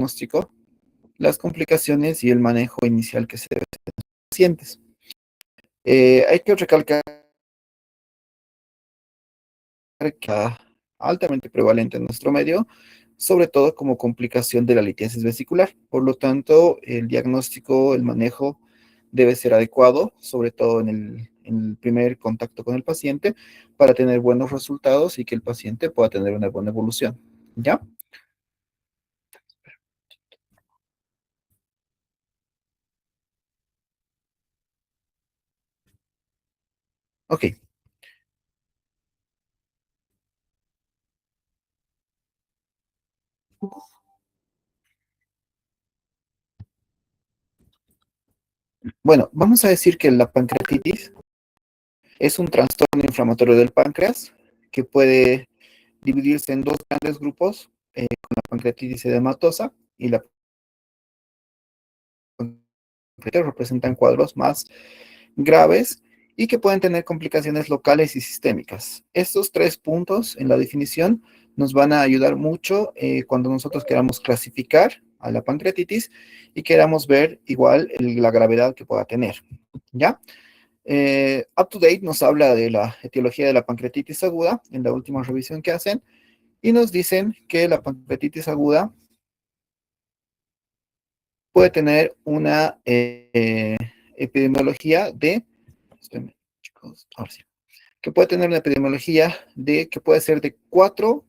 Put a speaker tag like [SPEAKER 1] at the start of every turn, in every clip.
[SPEAKER 1] diagnóstico, las complicaciones y el manejo inicial que se debe hacer en los pacientes. Hay que recalcar que altamente prevalente en nuestro medio, sobre todo como complicación de la litiasis vesicular. Por lo tanto, el diagnóstico, el manejo debe ser adecuado, sobre todo en el primer contacto con el paciente, para tener buenos resultados y que el paciente pueda tener una buena evolución. ¿Ya? Ok. Bueno, vamos a decir que la pancreatitis es un trastorno inflamatorio del páncreas que puede dividirse en dos grandes grupos, con la pancreatitis edematosa y la pancreatitis representan cuadros más graves y que pueden tener complicaciones locales y sistémicas. Estos tres puntos en la definición nos van a ayudar mucho cuando nosotros queramos clasificar a la pancreatitis y queramos ver igual la gravedad que pueda tener. ¿Ya? UpToDate nos habla de la etiología de la pancreatitis aguda en la última revisión que hacen y nos dicen que la pancreatitis aguda puede tener una epidemiología de, espérenme, chicos, ahora sí, que puede tener una epidemiología de que puede ser de 4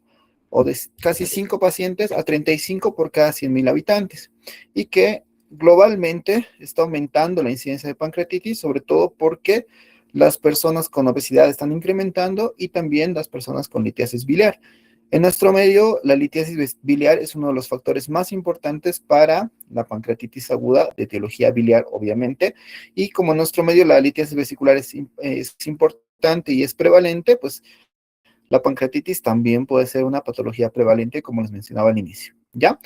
[SPEAKER 1] o de casi 5 pacientes a 35 por cada 100.000 habitantes y que globalmente está aumentando la incidencia de pancreatitis, sobre todo porque las personas con obesidad están incrementando y también las personas con litiasis biliar. En nuestro medio, la litiasis biliar es uno de los factores más importantes para la pancreatitis aguda, de etiología biliar, obviamente, y como en nuestro medio la litiasis vesicular es importante y es prevalente, pues la pancreatitis también puede ser una patología prevalente, como les mencionaba al inicio, ¿ya?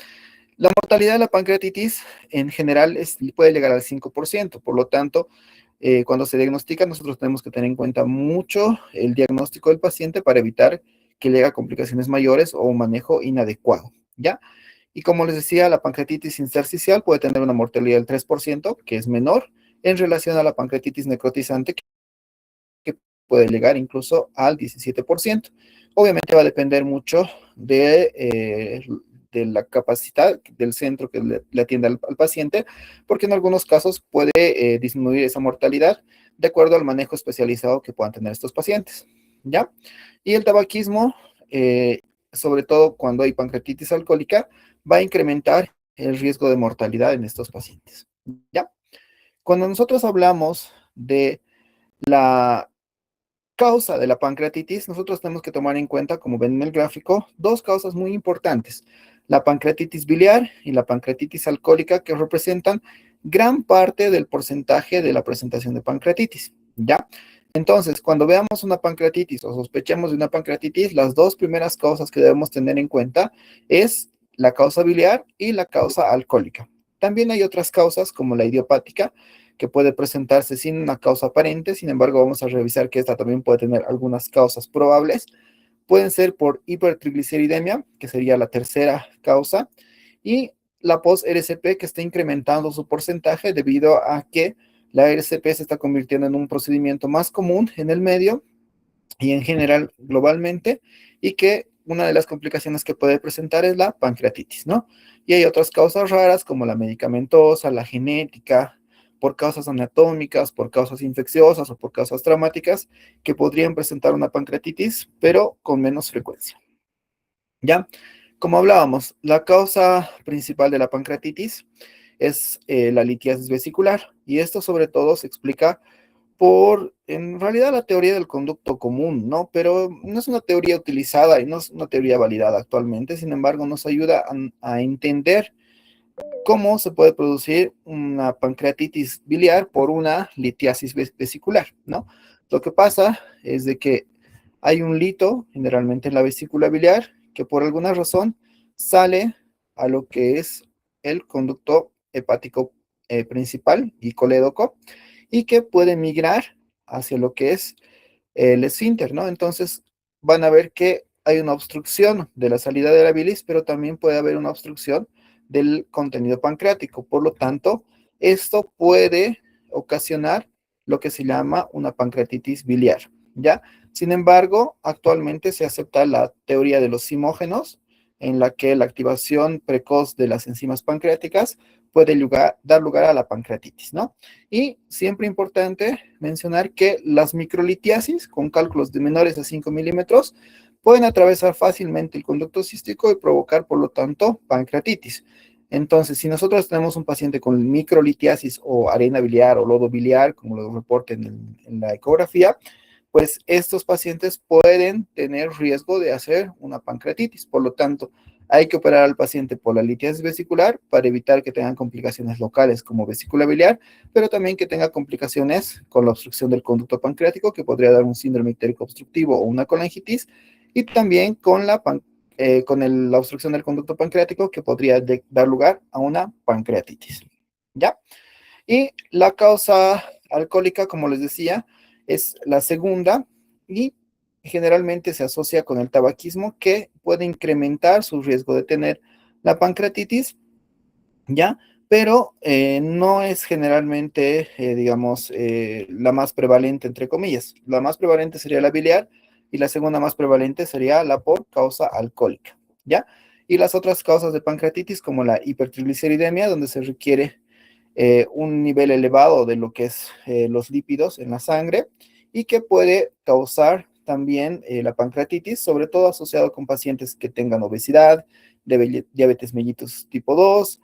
[SPEAKER 1] La mortalidad de la pancreatitis en general puede llegar al 5%, por lo tanto, cuando se diagnostica, nosotros tenemos que tener en cuenta mucho el diagnóstico del paciente para evitar que llegue a complicaciones mayores o un manejo inadecuado, ¿ya? Y como les decía, la pancreatitis intersticial puede tener una mortalidad del 3%, que es menor en relación a la pancreatitis necrotizante, que puede llegar incluso al 17%. Obviamente va a depender mucho de la capacidad del centro que le atienda al paciente, porque en algunos casos puede disminuir esa mortalidad de acuerdo al manejo especializado que puedan tener estos pacientes, ¿ya? Y el tabaquismo, sobre todo cuando hay pancreatitis alcohólica, va a incrementar el riesgo de mortalidad en estos pacientes, ¿ya? Cuando nosotros hablamos de la causa de la pancreatitis, nosotros tenemos que tomar en cuenta, como ven en el gráfico, dos causas muy importantes, la pancreatitis biliar y la pancreatitis alcohólica, que representan gran parte del porcentaje de la presentación de pancreatitis, ¿ya? Entonces, cuando veamos una pancreatitis o sospechemos de una pancreatitis, las dos primeras causas que debemos tener en cuenta es la causa biliar y la causa alcohólica. También hay otras causas como la idiopática, que puede presentarse sin una causa aparente, sin embargo vamos a revisar que esta también puede tener algunas causas probables. Pueden ser por hipertrigliceridemia, que sería la tercera causa, y la post-RCP que está incrementando su porcentaje debido a que la RCP se está convirtiendo en un procedimiento más común en el medio y en general globalmente, y que una de las complicaciones que puede presentar es la pancreatitis, ¿no? Y hay otras causas raras como la medicamentosa, la genética, por causas anatómicas, por causas infecciosas o por causas traumáticas que podrían presentar una pancreatitis, pero con menos frecuencia. ¿Ya? Como hablábamos, la causa principal de la pancreatitis es la litiasis vesicular y esto sobre todo se explica por, en realidad, la teoría del conducto común, ¿no? Pero no es una teoría utilizada y no es una teoría validada actualmente, sin embargo, nos ayuda a entender cómo se puede producir una pancreatitis biliar por una litiasis vesicular, ¿no? Lo que pasa es de que hay un lito, generalmente en la vesícula biliar, que por alguna razón sale a lo que es el conducto hepático principal y colédoco, y que puede migrar hacia lo que es el esfínter, ¿no? Entonces van a ver que hay una obstrucción de la salida de la bilis, pero también puede haber una obstrucción del contenido pancreático. Por lo tanto, esto puede ocasionar lo que se llama una pancreatitis biliar, ¿ya? Sin embargo, actualmente se acepta la teoría de los simógenos, en la que la activación precoz de las enzimas pancreáticas puede dar lugar a la pancreatitis, ¿no? Y siempre importante mencionar que las microlitiasis, con cálculos de menores a 5 milímetros, pueden atravesar fácilmente el conducto cístico y provocar, por lo tanto, pancreatitis. Entonces, si nosotros tenemos un paciente con microlitiasis o arena biliar o lodo biliar, como lo reporta en la ecografía, pues estos pacientes pueden tener riesgo de hacer una pancreatitis. Por lo tanto, hay que operar al paciente por la litiasis vesicular para evitar que tengan complicaciones locales como vesícula biliar, pero también que tenga complicaciones con la obstrucción del conducto pancreático, que podría dar un síndrome ictérico obstructivo o una colangitis, y también con la obstrucción del conducto pancreático, que podría dar lugar a una pancreatitis. ¿Ya? Y la causa alcohólica, como les decía, es la segunda y generalmente se asocia con el tabaquismo, que puede incrementar su riesgo de tener la pancreatitis, ¿ya? Pero no es generalmente, digamos, la más prevalente, entre comillas. La más prevalente sería la biliar y la segunda más prevalente sería la por causa alcohólica, ¿ya? Y las otras causas de pancreatitis, como la hipertrigliceridemia, donde se requiere un nivel elevado de lo que es los lípidos en la sangre y que puede causar también la pancreatitis, sobre todo asociado con pacientes que tengan obesidad, diabetes mellitus tipo 2,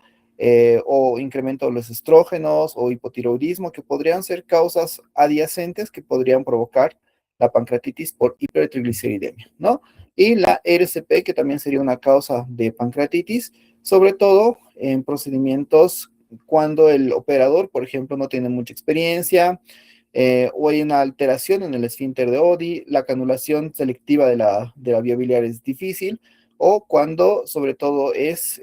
[SPEAKER 1] o incremento de los estrógenos o hipotiroidismo, que podrían ser causas adyacentes que podrían provocar la pancreatitis por hipertrigliceridemia, ¿no? Y la RCP, que también sería una causa de pancreatitis, sobre todo en procedimientos cuando el operador, por ejemplo, no tiene mucha experiencia, o hay una alteración en el esfínter de Oddi, la canulación selectiva de la vía biliar es difícil, o cuando sobre todo es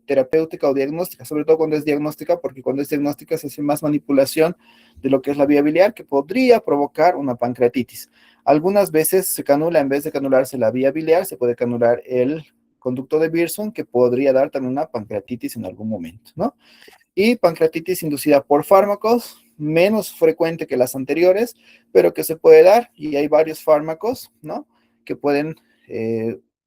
[SPEAKER 1] terapéutica o diagnóstica, sobre todo cuando es diagnóstica, porque cuando es diagnóstica se hace más manipulación de lo que es la vía biliar, que podría provocar una pancreatitis. Algunas veces se canula, en vez de canularse la vía biliar, se puede canular el conducto de Beerson, que podría dar también una pancreatitis en algún momento, ¿no? Y pancreatitis inducida por fármacos, menos frecuente que las anteriores, pero que se puede dar, y hay varios fármacos, ¿no? Que pueden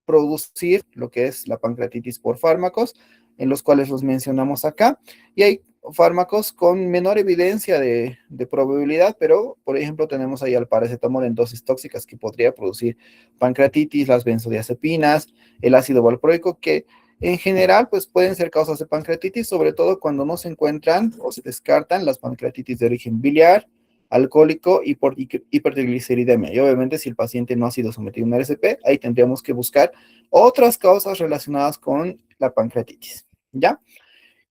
[SPEAKER 1] producir lo que es la pancreatitis por fármacos, en los cuales los mencionamos acá, y hay fármacos con menor evidencia de probabilidad, pero por ejemplo tenemos ahí al paracetamol en dosis tóxicas que podría producir pancreatitis, las benzodiazepinas, el ácido valproico, que en general, pues pueden ser causas de pancreatitis, sobre todo cuando no se encuentran o se descartan las pancreatitis de origen biliar, alcohólico y por hipertrigliceridemia. Y obviamente, si el paciente no ha sido sometido a una RCP, ahí tendríamos que buscar otras causas relacionadas con la pancreatitis, ¿ya?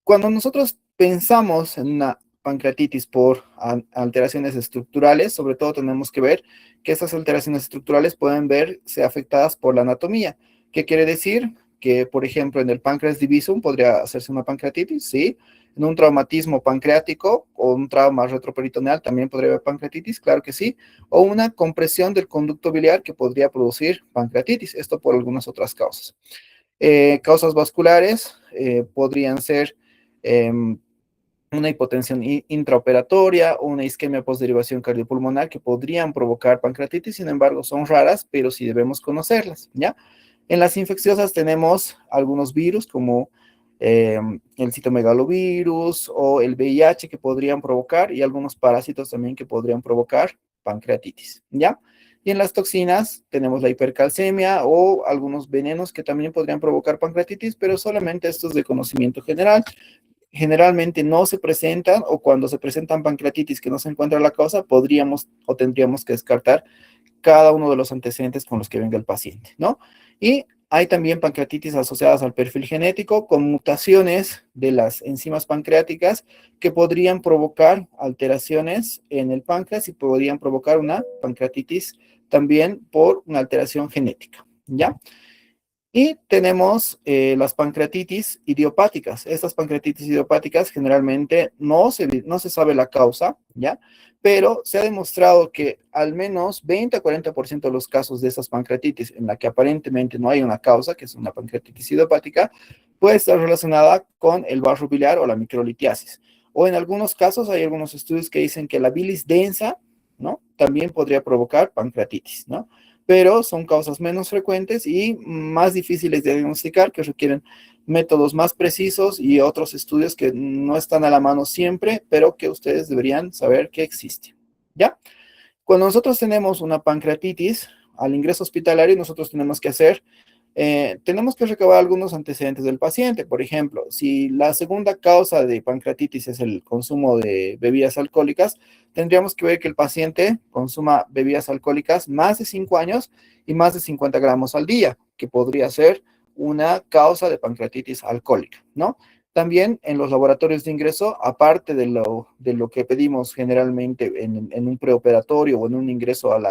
[SPEAKER 1] Cuando nosotros pensamos en una pancreatitis por alteraciones estructurales, sobre todo tenemos que ver que estas alteraciones estructurales pueden verse afectadas por la anatomía. ¿Qué quiere decir? Que, por ejemplo, en el páncreas divisum podría hacerse una pancreatitis, ¿sí? En un traumatismo pancreático o un trauma retroperitoneal también podría haber pancreatitis, claro que sí. O una compresión del conducto biliar que podría producir pancreatitis, esto por algunas otras causas. Causas vasculares podrían ser una hipotensión intraoperatoria o una isquemia postderivación cardiopulmonar, que podrían provocar pancreatitis. Sin embargo, son raras, pero sí debemos conocerlas, ¿ya? En las infecciosas tenemos algunos virus como el citomegalovirus o el VIH, que podrían provocar, y algunos parásitos también que podrían provocar pancreatitis, ¿ya? Y en las toxinas tenemos la hipercalcemia o algunos venenos que también podrían provocar pancreatitis, pero solamente estos de conocimiento general. Generalmente no se presentan, o cuando se presentan pancreatitis que no se encuentra la causa, podríamos o tendríamos que descartar cada uno de los antecedentes con los que venga el paciente, ¿no? Y hay también pancreatitis asociadas al perfil genético con mutaciones de las enzimas pancreáticas que podrían provocar alteraciones en el páncreas y podrían provocar una pancreatitis también por una alteración genética, ¿ya? Y tenemos las pancreatitis idiopáticas. Estas pancreatitis idiopáticas generalmente no se sabe la causa, ¿ya? Pero se ha demostrado que al menos 20 a 40% de los casos de estas pancreatitis en la que aparentemente no hay una causa, que es una pancreatitis idiopática, puede estar relacionada con el barro biliar o la microlitiasis. O en algunos casos hay algunos estudios que dicen que la bilis densa, ¿no? También podría provocar pancreatitis, ¿no? Pero son causas menos frecuentes y más difíciles de diagnosticar, que requieren métodos más precisos y otros estudios que no están a la mano siempre, pero que ustedes deberían saber que existe. ¿Ya? Cuando nosotros tenemos una pancreatitis, al ingreso hospitalario, nosotros tenemos que recabar algunos antecedentes del paciente. Por ejemplo, si la segunda causa de pancreatitis es el consumo de bebidas alcohólicas, tendríamos que ver que el paciente consuma bebidas alcohólicas más de 5 años y más de 50 gramos al día, que podría ser una causa de pancreatitis alcohólica, ¿no? También en los laboratorios de ingreso, aparte de lo que pedimos generalmente en un preoperatorio o en un ingreso al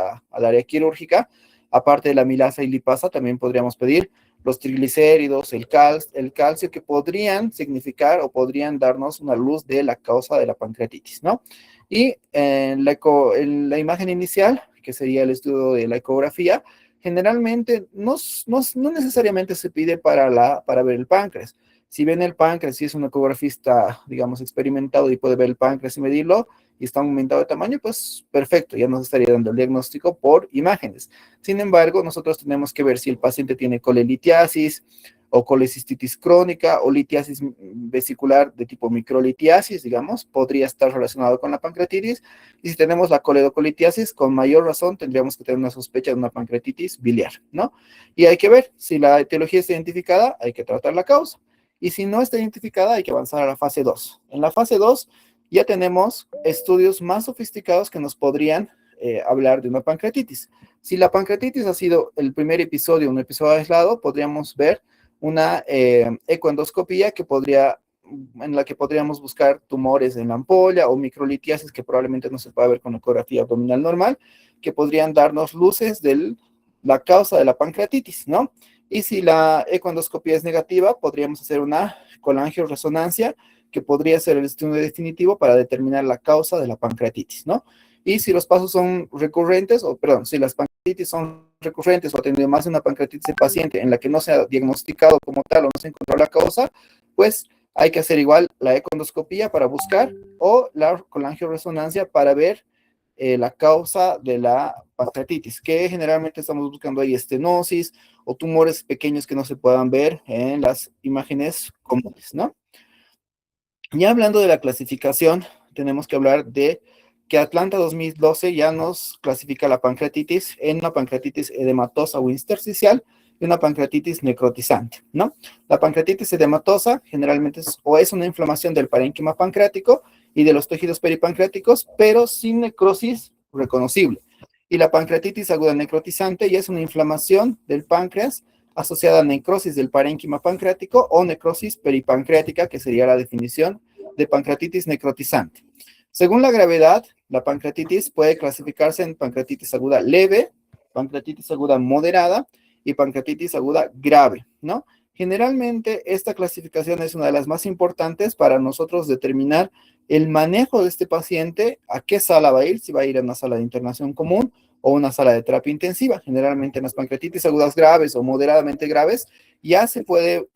[SPEAKER 1] área quirúrgica, aparte de la milasa y lipasa, también podríamos pedir los triglicéridos, el calcio, que podrían significar o podrían darnos una luz de la causa de la pancreatitis, ¿no? Y en la imagen inicial, que sería el estudio de la ecografía, generalmente no necesariamente se pide para ver el páncreas. Si ven el páncreas, si es un ecografista, digamos, experimentado y puede ver el páncreas y medirlo, y está aumentado de tamaño, pues perfecto, ya nos estaría dando el diagnóstico por imágenes. Sin embargo, nosotros tenemos que ver si el paciente tiene colelitiasis o colecistitis crónica o litiasis vesicular de tipo microlitiasis, digamos, podría estar relacionado con la pancreatitis. Y si tenemos la coledocolitiasis, con mayor razón tendríamos que tener una sospecha de una pancreatitis biliar, ¿no? Y hay que ver si la etiología está identificada, hay que tratar la causa. Y si no está identificada, hay que avanzar a la fase 2. En la fase 2 ya tenemos estudios más sofisticados que nos podrían hablar de una pancreatitis. Si la pancreatitis ha sido el primer episodio, un episodio aislado, podríamos ver una ecoendoscopía en la que podríamos buscar tumores en la ampolla o microlitiasis que probablemente no se pueda ver con ecografía abdominal normal, que podrían darnos luces de la causa de la pancreatitis, ¿no? Y si la ecoendoscopía es negativa, podríamos hacer una colangioresonancia, que podría ser el estudio definitivo para determinar la causa de la pancreatitis, ¿no? Y si los pasos son recurrentes, o perdón, si las pancreatitis son recurrentes o ha tenido más de una pancreatitis de paciente en la que no se ha diagnosticado como tal o no se encontró la causa, pues hay que hacer igual la econdoscopía para buscar o la colangioresonancia para ver la causa de la pancreatitis, que generalmente estamos buscando ahí estenosis o tumores pequeños que no se puedan ver en las imágenes comunes, ¿no? Ya hablando de la clasificación, tenemos que hablar de que Atlanta 2012 ya nos clasifica la pancreatitis en una pancreatitis edematosa o intersticial y una pancreatitis necrotizante, ¿no? La pancreatitis edematosa generalmente es una inflamación del parénquima pancreático y de los tejidos peripancreáticos, pero sin necrosis reconocible. Y la pancreatitis aguda necrotizante ya es una inflamación del páncreas asociada a necrosis del parénquima pancreático o necrosis peripancreática, que sería la definición de pancreatitis necrotizante. Según la gravedad, la pancreatitis puede clasificarse en pancreatitis aguda leve, pancreatitis aguda moderada y pancreatitis aguda grave, ¿no? Generalmente esta clasificación es una de las más importantes para nosotros determinar el manejo de este paciente, a qué sala va a ir, si va a ir a una sala de internación común o una sala de terapia intensiva. Generalmente en las pancreatitis agudas graves o moderadamente graves ya se puede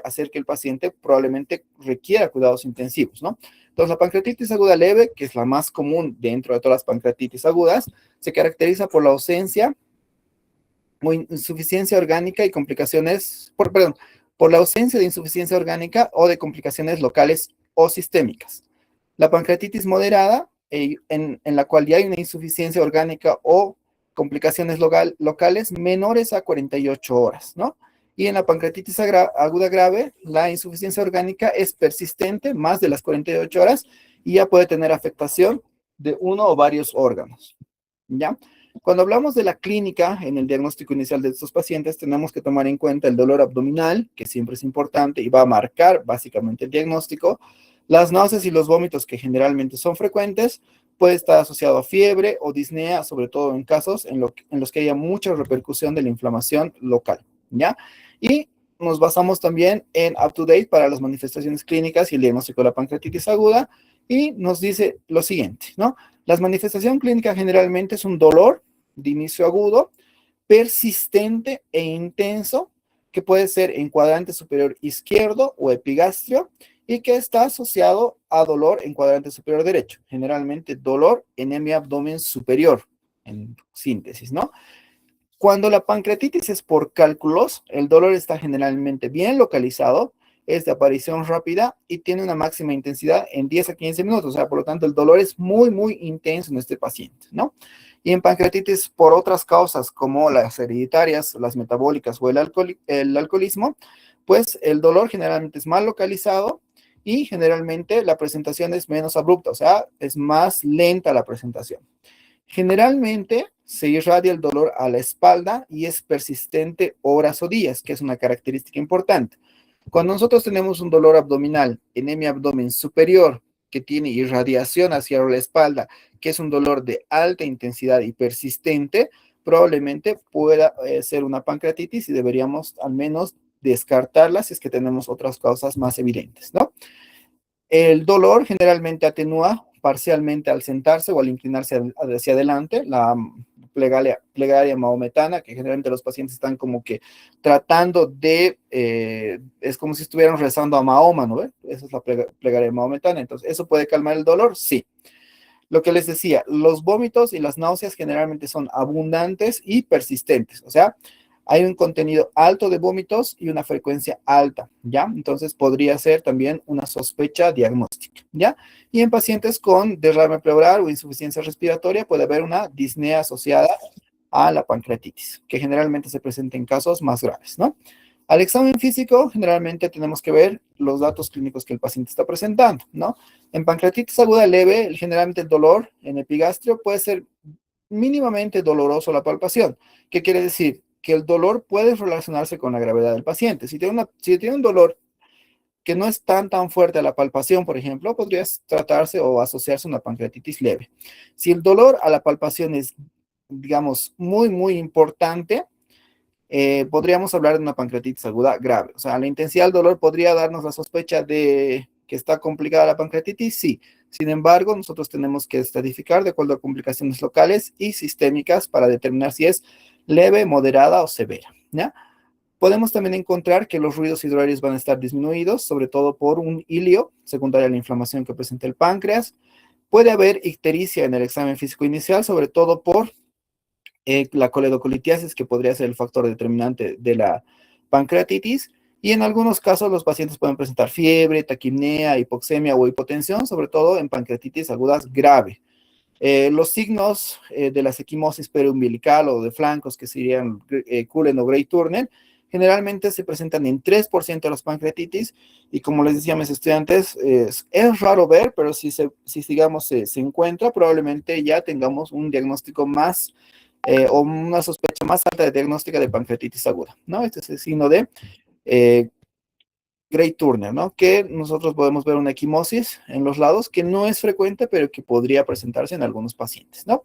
[SPEAKER 1] hacer que el paciente probablemente requiera cuidados intensivos, ¿no? Entonces, la pancreatitis aguda leve, que es la más común dentro de todas las pancreatitis agudas, se caracteriza por la ausencia o insuficiencia orgánica y complicaciones, por la ausencia de insuficiencia orgánica o de complicaciones locales o sistémicas. La pancreatitis moderada, en la cual ya hay una insuficiencia orgánica o complicaciones locales menores a 48 horas, ¿no? Y en la pancreatitis aguda grave, la insuficiencia orgánica es persistente, más de las 48 horas, y ya puede tener afectación de uno o varios órganos, ¿ya? Cuando hablamos de la clínica en el diagnóstico inicial de estos pacientes, tenemos que tomar en cuenta el dolor abdominal, que siempre es importante y va a marcar básicamente el diagnóstico. Las náuseas y los vómitos, que generalmente son frecuentes, puede estar asociado a fiebre o disnea, sobre todo en casos en los que haya mucha repercusión de la inflamación local, ¿ya? Y nos basamos también en UpToDate para las manifestaciones clínicas y el diagnóstico de la pancreatitis aguda, y nos dice lo siguiente, ¿no? La manifestación clínica generalmente es un dolor de inicio agudo, persistente e intenso, que puede ser en cuadrante superior izquierdo o epigastrio, y que está asociado a dolor en cuadrante superior derecho. Generalmente dolor en hemiabdomen superior, en síntesis, ¿no? Cuando la pancreatitis es por cálculos, el dolor está generalmente bien localizado, es de aparición rápida y tiene una máxima intensidad en 10 a 15 minutos. O sea, por lo tanto, el dolor es muy, muy intenso en este paciente, ¿no? Y en pancreatitis por otras causas como las hereditarias, las metabólicas o el alcoholismo, pues el dolor generalmente es mal localizado y generalmente la presentación es menos abrupta, o sea, es más lenta la presentación. Generalmente se irradia el dolor a la espalda y es persistente horas o días, que es una característica importante. Cuando nosotros tenemos un dolor abdominal en hemiabdomen superior que tiene irradiación hacia la espalda, que es un dolor de alta intensidad y persistente, probablemente pueda ser una pancreatitis y deberíamos al menos descartarla si es que tenemos otras causas más evidentes, ¿no? El dolor generalmente atenúa parcialmente al sentarse o al inclinarse hacia adelante, la plegaria maometana, que generalmente los pacientes están como que tratando de, es como si estuvieran rezando a Mahoma, ¿no? Esa es la plegaria maometana. Entonces, ¿eso puede calmar el dolor? Sí. Lo que les decía, los vómitos y las náuseas generalmente son abundantes y persistentes, o sea, hay un contenido alto de vómitos y una frecuencia alta, ¿ya? Entonces podría ser también una sospecha diagnóstica, ¿ya? Y en pacientes con derrame pleural o insuficiencia respiratoria puede haber una disnea asociada a la pancreatitis, que generalmente se presenta en casos más graves, ¿no? Al examen físico, generalmente tenemos que ver los datos clínicos que el paciente está presentando, ¿no? En pancreatitis aguda leve, generalmente el dolor en epigastrio puede ser mínimamente doloroso la palpación. ¿Qué quiere decir? Que el dolor puede relacionarse con la gravedad del paciente. Si tiene un dolor que no es tan fuerte a la palpación, por ejemplo, podría tratarse o asociarse a una pancreatitis leve. Si el dolor a la palpación es, digamos, muy, muy importante, podríamos hablar de una pancreatitis aguda grave. O sea, la intensidad del dolor podría darnos la sospecha de que está complicada la pancreatitis, sí. Sin embargo, nosotros tenemos que estratificar de acuerdo a complicaciones locales y sistémicas para determinar si es leve, moderada o severa, ¿ya? Podemos también encontrar que los ruidos hidrarios van a estar disminuidos, sobre todo por un hilio secundario a la inflamación que presenta el páncreas. Puede haber ictericia en el examen físico inicial, sobre todo por la coledocolitiasis, que podría ser el factor determinante de la pancreatitis, y en algunos casos los pacientes pueden presentar fiebre, taquipnea, hipoxemia o hipotensión, sobre todo en pancreatitis agudas grave. Los signos de la equimosis periumbilical o de flancos, que serían Cullen o Gray-Turner, generalmente se presentan en 3% de las pancreatitis, y como les decía a mis estudiantes, es raro ver, pero si digamos, se encuentra, probablemente ya tengamos un diagnóstico más o una sospecha más alta de diagnóstica de pancreatitis aguda, ¿no? Este es el signo de eh, Gray-Turner, ¿no? Que nosotros podemos ver una equimosis en los lados que no es frecuente, pero que podría presentarse en algunos pacientes, ¿no?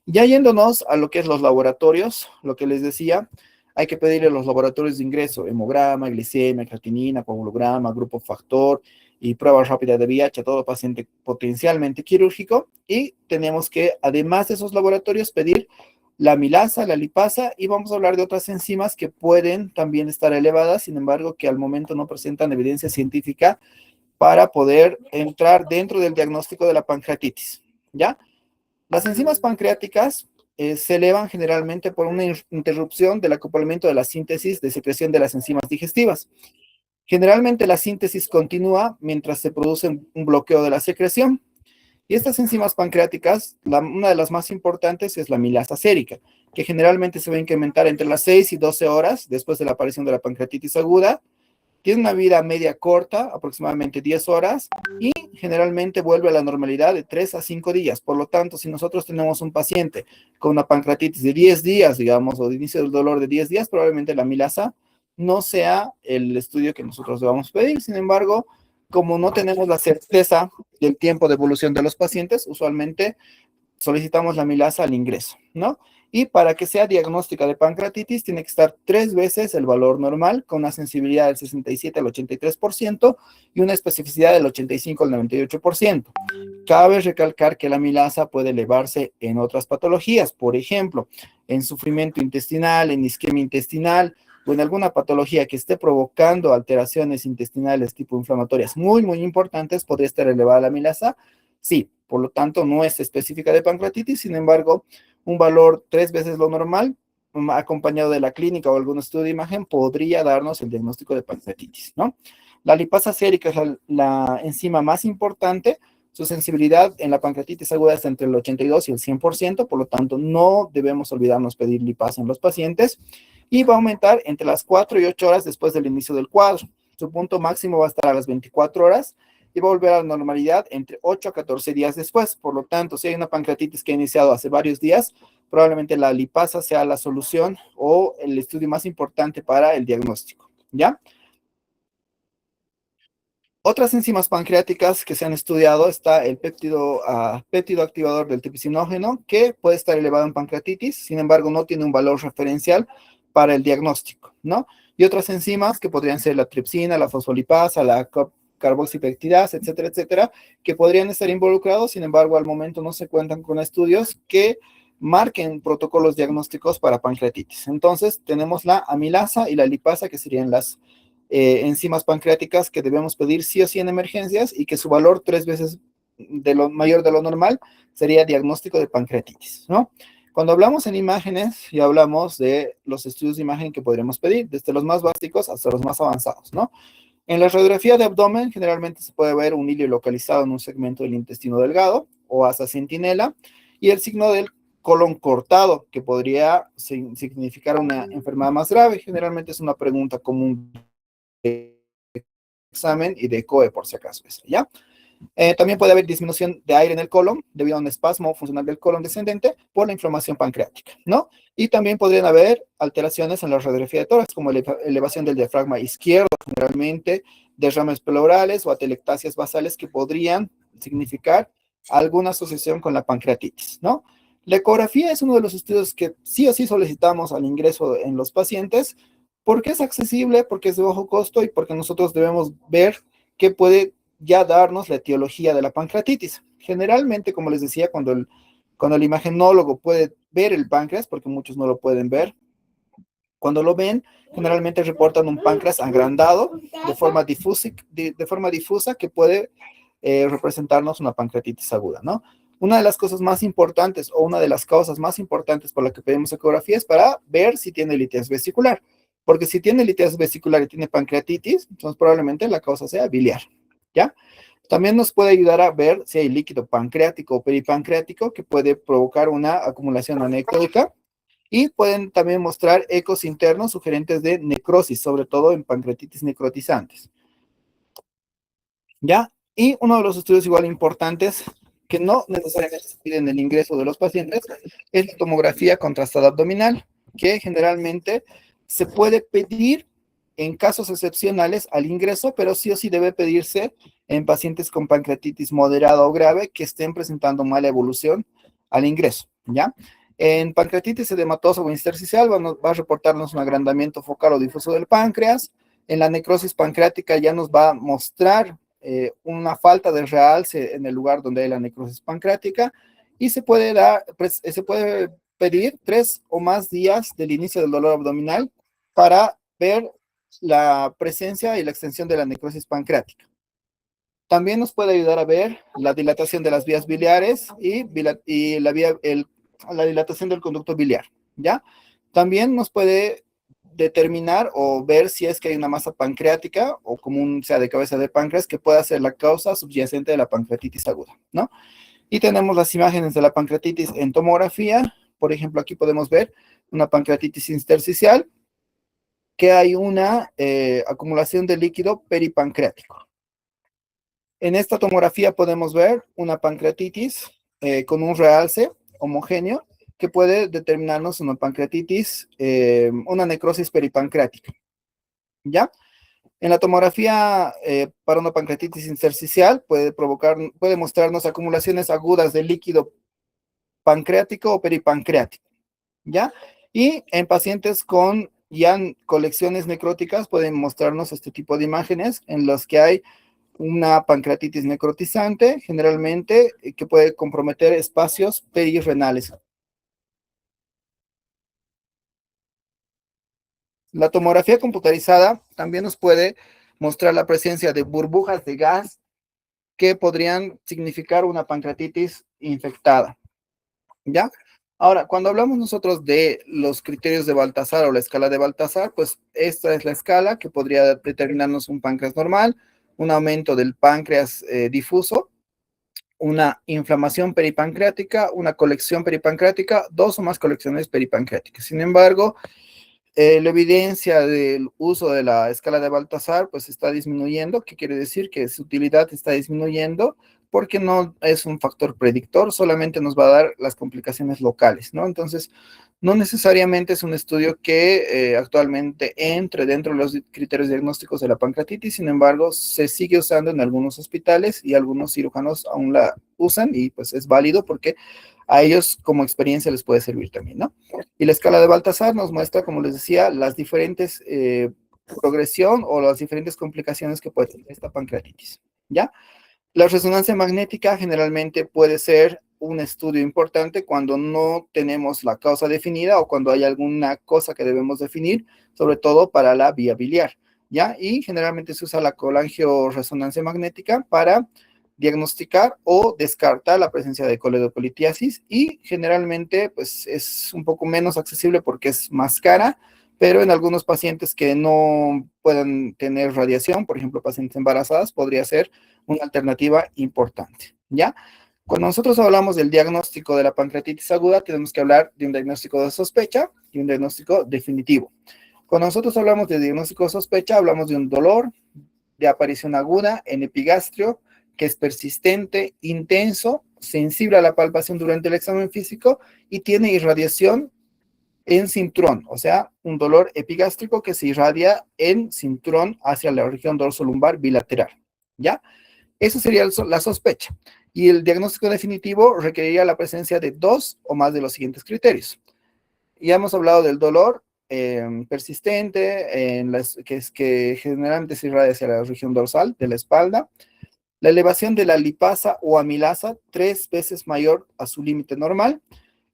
[SPEAKER 1] Ya yéndonos a lo que es los laboratorios, lo que les decía, hay que pedirle los laboratorios de ingreso, hemograma, glicemia, creatinina, coagulograma, grupo factor y prueba rápida de VIH a todo paciente potencialmente quirúrgico. Y tenemos que, además de esos laboratorios, pedir la amilasa, la lipasa, y vamos a hablar de otras enzimas que pueden también estar elevadas, sin embargo, que al momento no presentan evidencia científica para poder entrar dentro del diagnóstico de la pancreatitis, ¿ya? Las enzimas pancreáticas se elevan generalmente por una interrupción del acoplamiento de la síntesis de secreción de las enzimas digestivas. Generalmente la síntesis continúa mientras se produce un bloqueo de la secreción. Y estas enzimas pancreáticas, una de las más importantes es la amilasa sérica, que generalmente se va a incrementar entre las 6 y 12 horas después de la aparición de la pancreatitis aguda. Tiene una vida media corta, aproximadamente 10 horas, y generalmente vuelve a la normalidad de 3 a 5 días. Por lo tanto, si nosotros tenemos un paciente con una pancreatitis de 10 días, digamos, o de inicio del dolor de 10 días, probablemente la amilasa no sea el estudio que nosotros debamos pedir. Sin embargo, como no tenemos la certeza del tiempo de evolución de los pacientes, usualmente solicitamos la amilasa al ingreso, ¿no? Y para que sea diagnóstica de pancreatitis, tiene que estar 3 veces el valor normal, con una sensibilidad del 67 al 83% y una especificidad del 85 al 98%. Cabe recalcar que la amilasa puede elevarse en otras patologías, por ejemplo, en sufrimiento intestinal, en isquemia intestinal o en alguna patología que esté provocando alteraciones intestinales tipo inflamatorias muy importantes, podría estar elevada la amilasa. Sí, por lo tanto, no es específica de pancreatitis, sin embargo, un valor 3 veces lo normal, acompañado de la clínica o algún estudio de imagen, podría darnos el diagnóstico de pancreatitis, ¿no? La lipasa sérica es la enzima más importante. Su sensibilidad en la pancreatitis aguda está entre el 82 y el 100%, por lo tanto, no debemos olvidarnos pedir lipasa en los pacientes. Y va a aumentar entre las 4 y 8 horas después del inicio del cuadro. Su punto máximo va a estar a las 24 horas y va a volver a la normalidad entre 8 a 14 días después. Por lo tanto, si hay una pancreatitis que ha iniciado hace varios días, probablemente la lipasa sea la solución o el estudio más importante para el diagnóstico, ¿ya? Otras enzimas pancreáticas que se han estudiado está el péptido activador del triple que puede estar elevado en pancreatitis, sin embargo no tiene un valor referencial para el diagnóstico, ¿no? Y otras enzimas que podrían ser la tripsina, la fosfolipasa, la carboxipeptidasa, etcétera, etcétera, que podrían estar involucrados, sin embargo al momento no se cuentan con estudios que marquen protocolos diagnósticos para pancreatitis. Entonces tenemos la amilasa y la lipasa, que serían las enzimas pancreáticas que debemos pedir sí o sí en emergencias y que su valor 3 veces de lo mayor de lo normal sería diagnóstico de pancreatitis, ¿no? Cuando hablamos en imágenes, ya hablamos de los estudios de imagen que podríamos pedir, desde los más básicos hasta los más avanzados, ¿no? En la radiografía de abdomen, generalmente se puede ver un hilio localizado en un segmento del intestino delgado o hasta centinela, y el signo del colon cortado, que podría significar una enfermedad más grave. Generalmente es una pregunta común de examen y de COE, por si acaso, ¿ya? También puede haber disminución de aire en el colon debido a un espasmo funcional del colon descendente por la inflamación pancreática, ¿no? Y también podrían haber alteraciones en la radiografía de tórax, como elevación del diafragma izquierdo, generalmente derrames pleurales o atelectasias basales que podrían significar alguna asociación con la pancreatitis, ¿no? La ecografía es uno de los estudios que sí o sí solicitamos al ingreso en los pacientes porque es accesible, porque es de bajo costo y porque nosotros debemos ver qué puede ya darnos la etiología de la pancreatitis. Generalmente, como les decía, cuando el imagenólogo puede ver el páncreas, porque muchos no lo pueden ver, cuando lo ven, generalmente reportan un páncreas agrandado de forma difusa que puede representarnos una pancreatitis aguda, ¿no? Una de las cosas más importantes o una de las causas más importantes por la que pedimos ecografía es para ver si tiene litiasis vesicular, porque si tiene litiasis vesicular y tiene pancreatitis, entonces probablemente la causa sea biliar, ¿ya? También nos puede ayudar a ver si hay líquido pancreático o peripancreático que puede provocar una acumulación anecoica y pueden también mostrar ecos internos sugerentes de necrosis, sobre todo en pancreatitis necrotizantes. ¿Ya? Y uno de los estudios igual importantes que no necesariamente se piden el ingreso de los pacientes es la tomografía contrastada abdominal, que generalmente se puede pedir en casos excepcionales al ingreso, pero sí o sí debe pedirse en pacientes con pancreatitis moderada o grave que estén presentando mala evolución al ingreso, ¿ya? En pancreatitis edematosa o intersticial va a reportarnos un agrandamiento focal o difuso del páncreas. En la necrosis pancreática ya nos va a mostrar una falta de realce en el lugar donde hay la necrosis pancreática y se puede pedir 3 o más días del inicio del dolor abdominal para ver la presencia y la extensión de la necrosis pancreática. También nos puede ayudar a ver la dilatación de las vías biliares y la dilatación del conducto biliar, ¿ya? También nos puede determinar o ver si es que hay una masa pancreática o común sea de cabeza de páncreas que pueda ser la causa subyacente de la pancreatitis aguda, ¿no? Y tenemos las imágenes de la pancreatitis en tomografía. Por ejemplo, aquí podemos ver una pancreatitis intersticial que hay una acumulación de líquido peripancreático. En esta tomografía podemos ver una pancreatitis con un realce homogéneo que puede determinarnos una pancreatitis, una necrosis peripancreática, ¿ya? En la tomografía para una pancreatitis intersticial puede mostrarnos acumulaciones agudas de líquido pancreático o peripancreático. ¿ya? Y en pacientes con ya colecciones necróticas pueden mostrarnos este tipo de imágenes en las que hay una pancreatitis necrotizante, generalmente, que puede comprometer espacios perirrenales. La tomografía computarizada también nos puede mostrar la presencia de burbujas de gas que podrían significar una pancreatitis infectada, ¿ya? Ahora, cuando hablamos nosotros de los criterios de Baltasar o la escala de Baltasar, pues esta es la escala que podría determinarnos un páncreas normal, un aumento del páncreas difuso, una inflamación peripancreática, una colección peripancreática, dos o más colecciones peripancreáticas. Sin embargo, la evidencia del uso de la escala de Baltasar pues está disminuyendo. ¿Qué quiere decir? Que su utilidad está disminuyendo porque no es un factor predictor, solamente nos va a dar las complicaciones locales, ¿no? Entonces, no necesariamente es un estudio que actualmente entre dentro de los criterios diagnósticos de la pancreatitis, sin embargo, se sigue usando en algunos hospitales y algunos cirujanos aún la usan y pues es válido porque a ellos como experiencia les puede servir también, ¿no? Y la escala de Baltasar nos muestra, como les decía, las diferentes progresión o las diferentes complicaciones que puede tener esta pancreatitis, ¿ya? La resonancia magnética generalmente puede ser un estudio importante cuando no tenemos la causa definida o cuando hay alguna cosa que debemos definir, sobre todo para la vía biliar, ¿ya? Y generalmente se usa la colangioresonancia magnética para diagnosticar o descartar la presencia de coledocolitiasis y generalmente pues es un poco menos accesible porque es más cara, pero en algunos pacientes que no puedan tener radiación, por ejemplo, pacientes embarazadas, podría ser una alternativa importante, ¿ya? Cuando nosotros hablamos del diagnóstico de la pancreatitis aguda, tenemos que hablar de un diagnóstico de sospecha y un diagnóstico definitivo. Cuando nosotros hablamos de diagnóstico de sospecha, hablamos de un dolor de aparición aguda en epigastrio que es persistente, intenso, sensible a la palpación durante el examen físico y tiene irradiación en cinturón, o sea, un dolor epigástrico que se irradia en cinturón hacia la región dorsolumbar bilateral, ¿ya? Eso sería la sospecha. Y el diagnóstico definitivo requeriría la presencia de dos o más de los siguientes criterios. Ya hemos hablado del dolor persistente, que generalmente se irradia hacia la región dorsal de la espalda, la elevación de la lipasa o amilasa 3 veces mayor a su límite normal,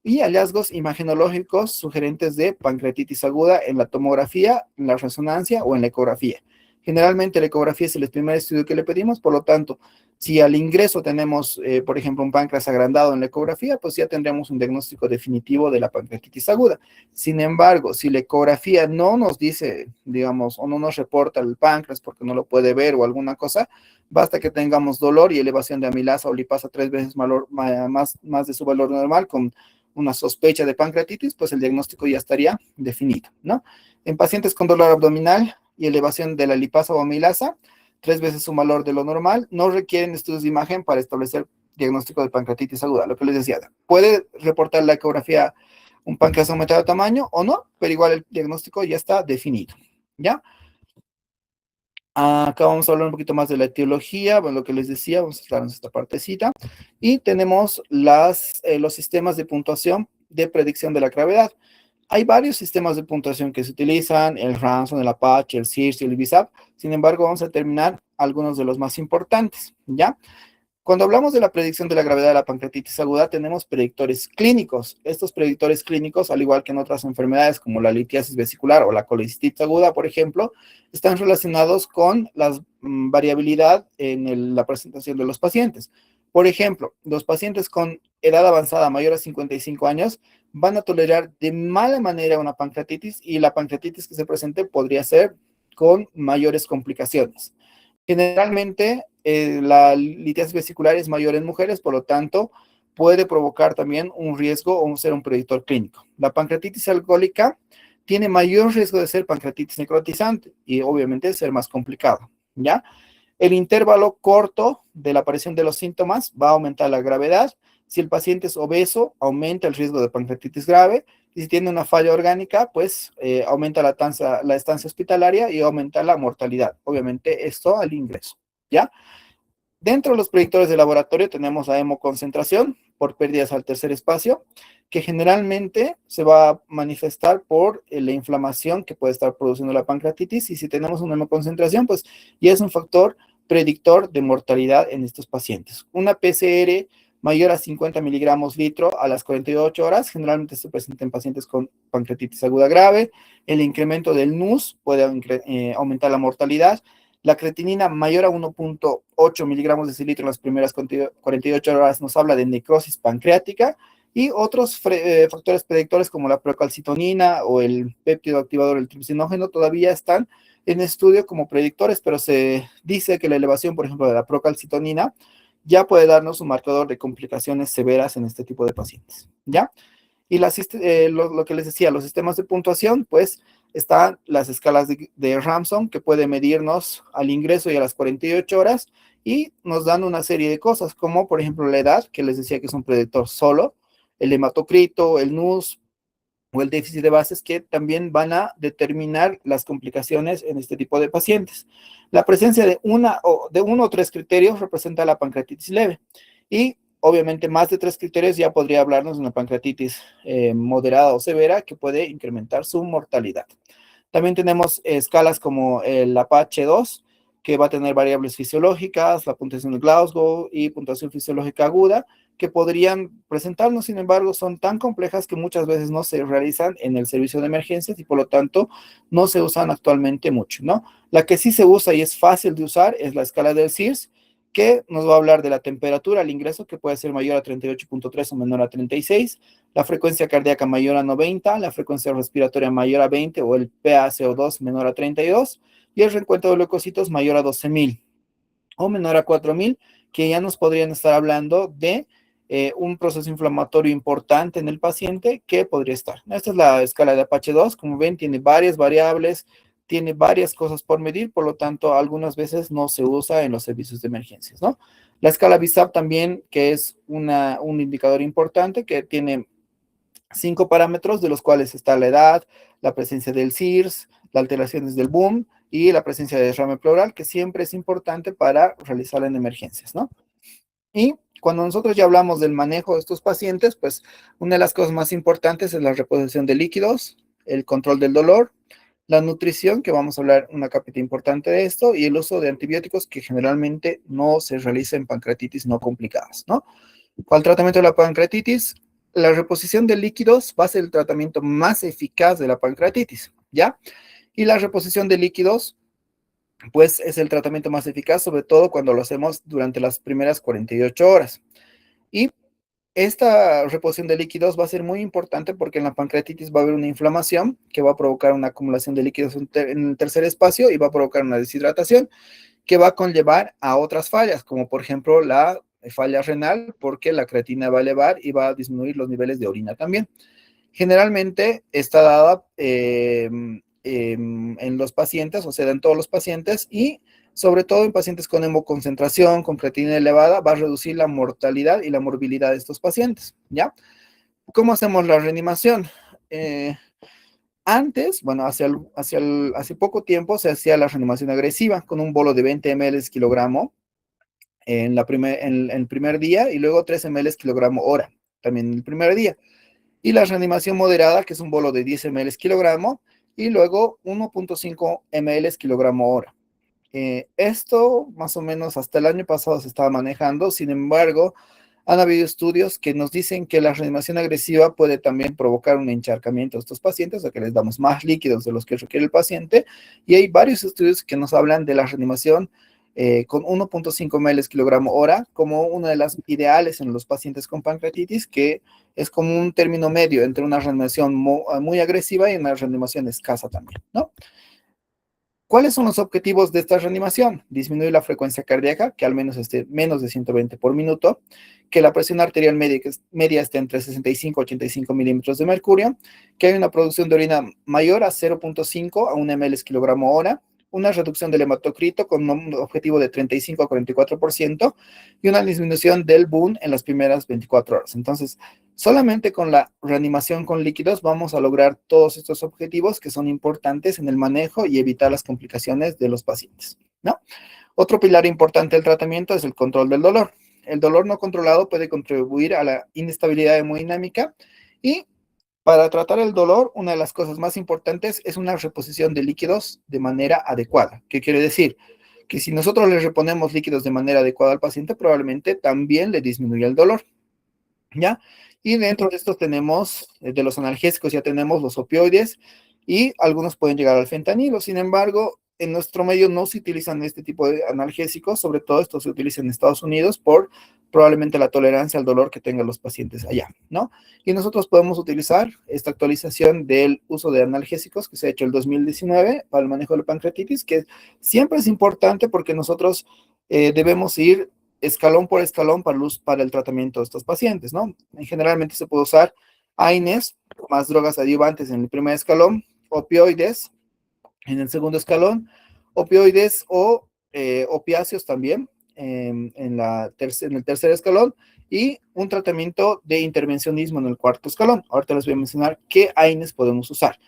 [SPEAKER 1] y hallazgos imagenológicos sugerentes de pancreatitis aguda en la tomografía, en la resonancia o en la ecografía. Generalmente la ecografía es el primer estudio que le pedimos, por lo tanto, si al ingreso tenemos, por ejemplo, un páncreas agrandado en la ecografía, pues ya tendremos un diagnóstico definitivo de la pancreatitis aguda. Sin embargo, si la ecografía no nos dice, digamos, o no nos reporta el páncreas porque no lo puede ver o alguna cosa, basta que tengamos dolor y elevación de amilasa o lipasa 3 veces más de su valor normal con una sospecha de pancreatitis, pues el diagnóstico ya estaría definido, ¿no? En pacientes con dolor abdominal y elevación de la lipasa o amilasa, 3 veces su valor de lo normal, no requieren estudios de imagen para establecer diagnóstico de pancreatitis aguda, lo que les decía. Puede reportar la ecografía un páncreas aumentado de tamaño o no, pero igual el diagnóstico ya está definido, ¿ya? Acá vamos a hablar un poquito más de la etiología, bueno, lo que les decía, vamos a aclararnos esta partecita. Y tenemos los sistemas de puntuación de predicción de la gravedad. Hay varios sistemas de puntuación que se utilizan, el Ransom, el Apache, el CIRS y el BISAP. Sin embargo, vamos a terminar algunos de los más importantes, ¿ya? Cuando hablamos de la predicción de la gravedad de la pancreatitis aguda, tenemos predictores clínicos. Estos predictores clínicos, al igual que en otras enfermedades como la litiasis vesicular o la colecistitis aguda, por ejemplo, están relacionados con la variabilidad en la presentación de los pacientes. Por ejemplo, los pacientes con edad avanzada mayor a 55 años van a tolerar de mala manera una pancreatitis y la pancreatitis que se presente podría ser con mayores complicaciones. Generalmente, la litiasis vesicular es mayor en mujeres, por lo tanto, puede provocar también un riesgo o ser un predictor clínico. La pancreatitis alcohólica tiene mayor riesgo de ser pancreatitis necrotizante y obviamente ser más complicado, ¿ya? El intervalo corto de la aparición de los síntomas va a aumentar la gravedad. Si el paciente es obeso, aumenta el riesgo de pancreatitis grave. Y si tiene una falla orgánica, pues aumenta la estancia hospitalaria y aumenta la mortalidad. Obviamente esto al ingreso, ¿ya? Dentro de los predictores de laboratorio tenemos la hemoconcentración. por pérdidas al tercer espacio, que generalmente se va a manifestar por la inflamación que puede estar produciendo la pancreatitis, y si tenemos una hemoconcentración, pues ya es un factor predictor de mortalidad en estos pacientes. Una PCR mayor a 50 miligramos litro a las 48 horas, generalmente se presenta en pacientes con pancreatitis aguda grave. El incremento del NUS puede aumentar la mortalidad. La creatinina mayor a 1.8 miligramos de litro en las primeras 48 horas nos habla de necrosis pancreática, y otros factores predictores como la procalcitonina o el péptido activador del tripsinógeno todavía están en estudio como predictores, pero se dice que la elevación, por ejemplo, de la procalcitonina ya puede darnos un marcador de complicaciones severas en este tipo de pacientes, ¿ya? Y lo que les decía, los sistemas de puntuación, pues están las escalas de Ramson, que puede medirnos al ingreso y a las 48 horas, y nos dan una serie de cosas, como por ejemplo la edad, que les decía que es un predictor solo, el hematocrito, el NUS o el déficit de bases, que también van a determinar las complicaciones en este tipo de pacientes. La presencia de uno o tres criterios representa la pancreatitis leve, y obviamente más de 3 criterios ya podría hablarnos de una pancreatitis moderada o severa, que puede incrementar su mortalidad. También tenemos escalas como el Apache-2, que va a tener variables fisiológicas, la puntuación de Glasgow y puntuación fisiológica aguda, que podrían presentarnos. Sin embargo, son tan complejas que muchas veces no se realizan en el servicio de emergencias, y por lo tanto no se usan actualmente mucho, ¿no? La que sí se usa y es fácil de usar es la escala del SIRS, que nos va a hablar de la temperatura al ingreso, que puede ser mayor a 38.3 o menor a 36, la frecuencia cardíaca mayor a 90, la frecuencia respiratoria mayor a 20 o el PaCO2 menor a 32, y el reencuentro de leucocitos mayor a 12.000 o menor a 4.000, que ya nos podrían estar hablando de un proceso inflamatorio importante en el paciente que podría estar. Esta es la escala de Apache 2, como ven, tiene varias variables, tiene varias cosas por medir, por lo tanto, algunas veces no se usa en los servicios de emergencias, ¿no? La escala BISAP también, que es un indicador importante, que tiene 5 parámetros, de los cuales está la edad, la presencia del SIRS, las alteraciones del boom y la presencia de derrame pleural, que siempre es importante para realizarla en emergencias, ¿no? Y cuando nosotros ya hablamos del manejo de estos pacientes, pues una de las cosas más importantes es la reposición de líquidos, el control del dolor, la nutrición, que vamos a hablar una capita importante de esto, y el uso de antibióticos, que generalmente no se realiza en pancreatitis no complicadas, ¿no? Para el tratamiento de la pancreatitis, la reposición de líquidos va a ser el tratamiento más eficaz de la pancreatitis, ¿ya? Y la reposición de líquidos, pues es el tratamiento más eficaz, sobre todo cuando lo hacemos durante las primeras 48 horas. Y esta reposición de líquidos va a ser muy importante porque en la pancreatitis va a haber una inflamación que va a provocar una acumulación de líquidos en el tercer espacio, y va a provocar una deshidratación que va a conllevar a otras fallas, como por ejemplo la falla renal, porque la creatina va a elevar y va a disminuir los niveles de orina también. Generalmente está dada en los pacientes, o sea, en todos los pacientes, y sobre todo en pacientes con hemoconcentración, con creatinina elevada, va a reducir la mortalidad y la morbilidad de estos pacientes, ¿ya? ¿Cómo hacemos la reanimación? Antes, bueno, hace poco tiempo se hacía la reanimación agresiva con un bolo de 20 ml kilogramo en el primer día, y luego 3 ml kilogramo hora, también en el primer día. Y la reanimación moderada, que es un bolo de 10 ml kilogramo, y luego 1.5 ml kilogramo hora. Esto más o menos hasta el año pasado se estaba manejando. Sin embargo, han habido estudios que nos dicen que la reanimación agresiva puede también provocar un encharcamiento de estos pacientes, o sea, que les damos más líquidos de los que requiere el paciente, y hay varios estudios que nos hablan de la reanimación con 1.5 ml kilogramo hora como una de las ideales en los pacientes con pancreatitis, que es como un término medio entre una reanimación muy agresiva y una reanimación escasa también, ¿no? ¿Cuáles son los objetivos de esta reanimación? Disminuir la frecuencia cardíaca, que al menos esté menos de 120 por minuto, que la presión arterial media esté entre 65 y 85 milímetros de mercurio, que haya una producción de orina mayor a 0.5 a 1 ml kilogramo hora, una reducción del hematocrito con un objetivo de 35 a 44%, y una disminución del boom en las primeras 24 horas. Entonces, solamente con la reanimación con líquidos vamos a lograr todos estos objetivos, que son importantes en el manejo y evitar las complicaciones de los pacientes, ¿no? Otro pilar importante del tratamiento es el control del dolor. el dolor no controlado puede contribuir a la inestabilidad hemodinámica y para tratar el dolor, una de las cosas más importantes es una reposición de líquidos de manera adecuada. ¿Qué quiere decir? Que si nosotros le reponemos líquidos de manera adecuada al paciente, probablemente también le disminuya el dolor, ¿ya? Y dentro de estos tenemos, de los analgésicos ya tenemos los opioides y algunos pueden llegar al fentanilo. Sin embargo, en nuestro medio no se utilizan este tipo de analgésicos, sobre todo esto se utiliza en Estados Unidos por probablemente la tolerancia al dolor que tengan los pacientes allá, ¿no? Y nosotros podemos utilizar esta actualización del uso de analgésicos que se ha hecho el 2019 para el manejo de la pancreatitis, que siempre es importante porque nosotros debemos ir escalón por escalón para el tratamiento de estos pacientes, ¿no? Generalmente se puede usar AINES, más drogas adyuvantes en el primer escalón, opioides en el segundo escalón, opioides o opiáceos también en el tercer escalón y un tratamiento de intervencionismo en el cuarto escalón. Ahorita les voy a mencionar qué AINES podemos usar.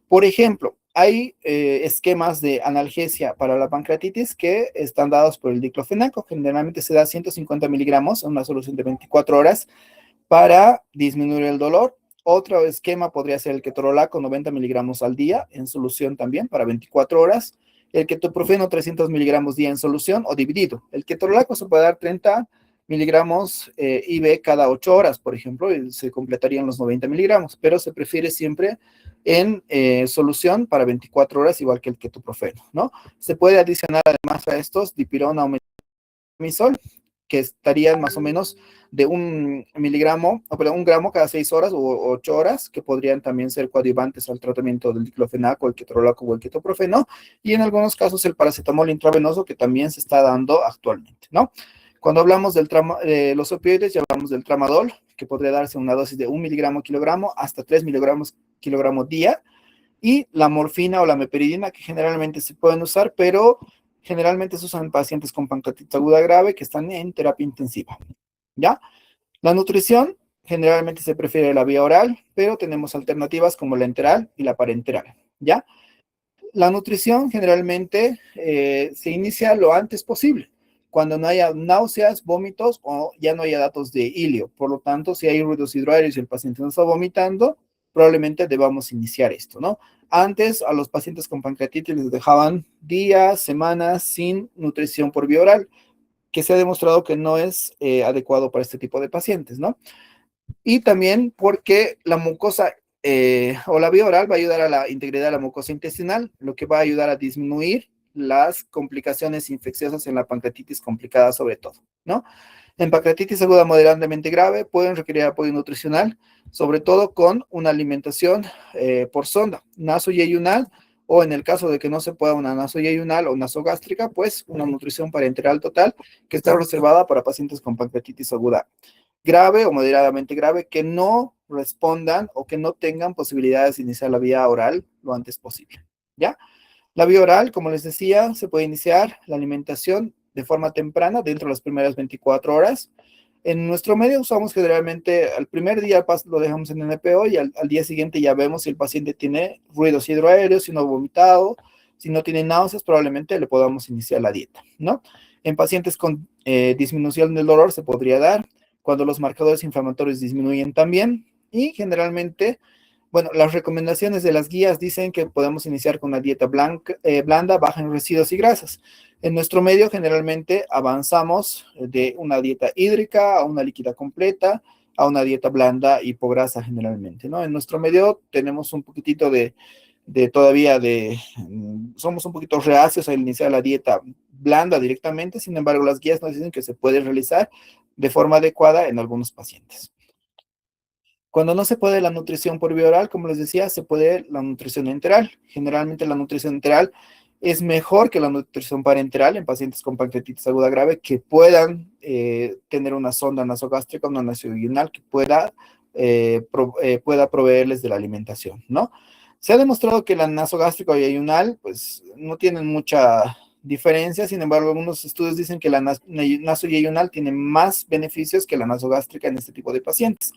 [SPEAKER 1] Por ejemplo, hay esquemas de analgesia para la pancreatitis que están dados por el diclofenaco. Generalmente se da 150 miligramos en una solución de 24 horas para disminuir el dolor. Otro esquema podría ser el ketorolaco, 90 miligramos al día en solución también para 24 horas. El ketoprofeno, 300 miligramos día en solución o dividido. El ketorolaco se puede dar 30 miligramos IV cada 8 horas, por ejemplo, y se completarían los 90 miligramos, pero se prefiere siempre en solución para 24 horas, igual que el ketoprofeno, ¿no? Se puede adicionar además a estos dipirona o metilmisol, que estarían más o menos de 1 miligramo, o perdón, 1 gramo cada 6 horas o 8 horas, que podrían también ser coadyuvantes al tratamiento del diclofenaco, el ketorolaco o el ketoprofeno, y en algunos casos el paracetamol intravenoso, que también se está dando actualmente, ¿no? Cuando hablamos de los opioides, ya hablamos del tramadol, que podría darse una dosis de 1 miligramo kilogramo hasta 3 miligramos kilogramo día, y la morfina o la meperidina, que generalmente se pueden usar, pero generalmente se usan en pacientes con pancreatitis aguda grave que están en terapia intensiva, ¿ya? La nutrición, generalmente se prefiere la vía oral, pero tenemos alternativas como la enteral y la parenteral, ¿ya? La nutrición generalmente se inicia lo antes posible, cuando no haya náuseas, vómitos o ya no haya datos de hilio. Por lo tanto, si hay ruidos hidroaéreos y el paciente no está vomitando, probablemente debamos iniciar esto, ¿no? Antes, a los pacientes con pancreatitis les dejaban días, semanas sin nutrición por vía oral, que se ha demostrado que no es adecuado para este tipo de pacientes, ¿no? Y también porque la mucosa o la vía oral va a ayudar a la integridad de la mucosa intestinal, lo que va a ayudar a disminuir las complicaciones infecciosas en la pancreatitis complicada sobre todo, ¿no? En pancreatitis aguda moderadamente grave pueden requerir apoyo nutricional, sobre todo con una alimentación por sonda, nasoyeyunal, o en el caso de que no se pueda una nasoyeyunal o nasogástrica, pues una nutrición parenteral total que está reservada para pacientes con pancreatitis aguda grave o moderadamente grave que no respondan o que no tengan posibilidades de iniciar la vía oral lo antes posible, ¿ya? La vía oral, como les decía, se puede iniciar la alimentación de forma temprana dentro de las primeras 24 horas. En nuestro medio usamos generalmente al primer día lo dejamos en NPO y al día siguiente ya vemos si el paciente tiene ruidos hidroaéreos, si no ha vomitado, si no tiene náuseas, probablemente le podamos iniciar la dieta, ¿no? En pacientes con disminución del dolor se podría dar cuando los marcadores inflamatorios disminuyen también y generalmente, bueno, las recomendaciones de las guías dicen que podemos iniciar con una dieta blanda, baja en residuos y grasas. En nuestro medio generalmente avanzamos de una dieta hídrica a una líquida completa, a una dieta blanda hipograsa generalmente, ¿no? En nuestro medio tenemos un poquitito somos un poquito reacios a iniciar la dieta blanda directamente, sin embargo las guías nos dicen que se puede realizar de forma adecuada en algunos pacientes. Cuando no se puede la nutrición por vía oral, como les decía, se puede la nutrición enteral. Generalmente la nutrición enteral es mejor que la nutrición parenteral en pacientes con pancreatitis aguda grave que puedan tener una sonda nasogástrica, una nasoinguinal que pueda proveerles de la alimentación, ¿no? Se ha demostrado que la nasogástrica o yayunal, pues, no tienen mucha diferencia, sin embargo, algunos estudios dicen que la nasoyayunal tiene más beneficios que la nasogástrica en este tipo de pacientes.